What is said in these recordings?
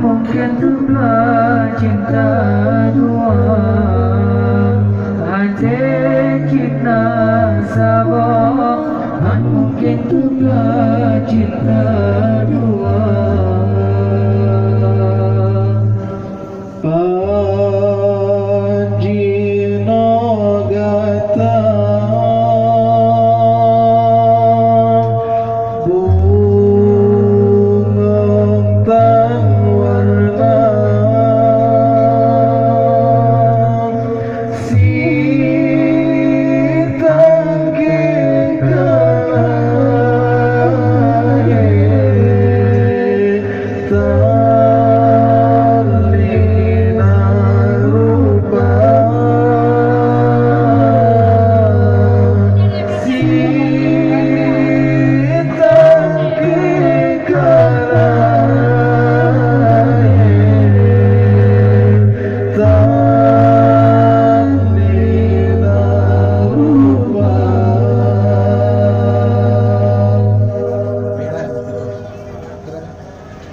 Mungkin juga cinta dua hati kita sabar, mungkin juga cinta dua. Panjina gata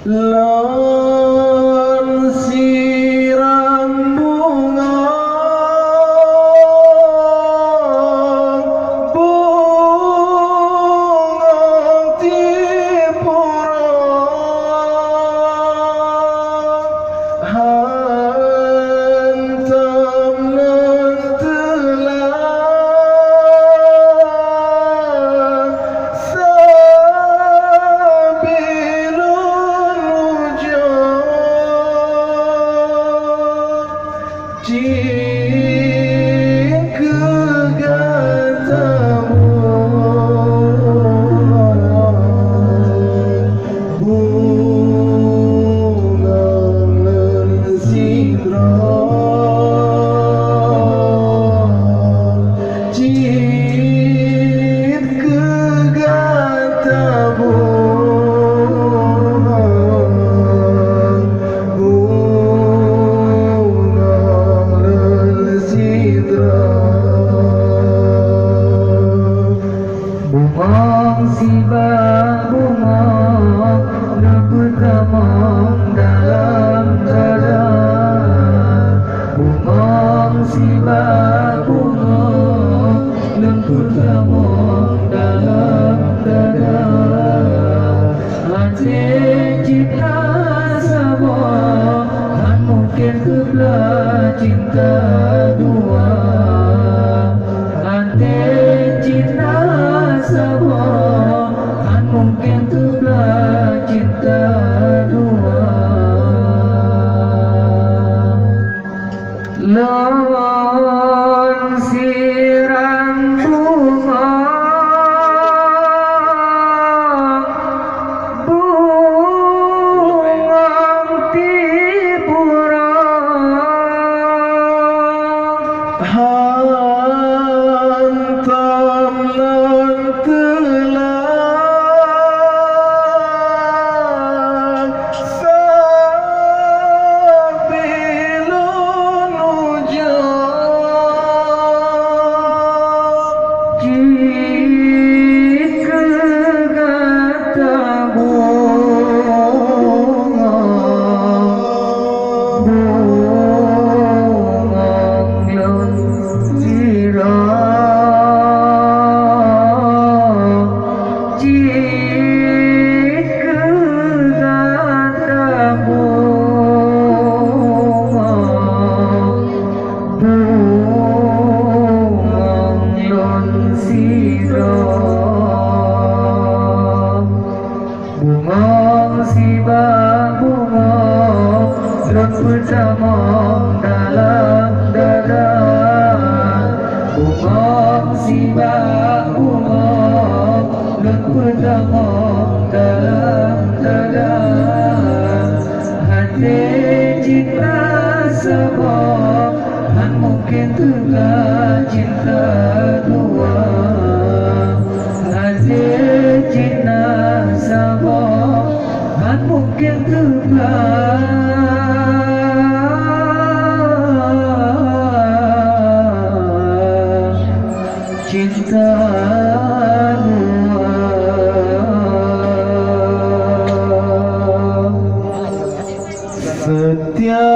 lan siram bunga tipura hantam nan telah jika katamu bunga sidra jika katamu bumang siba bumang bertamang dalam dada, bumang siba bumang bertamang dalam dada, hati cinta sama mungkin kebelah cinta dua. Cinta sama mungkin juga cinta dua. Lawan siram bunga tipura hantam nan telah sabilun hujan jika kata bunga lan bunga siba bunga bertamang dalam dada, bunga siba bunga bertamang dalam dada, hati cinta sama mungkin juga cinta dua. Hati cinta sama mungkin juga cinta setia.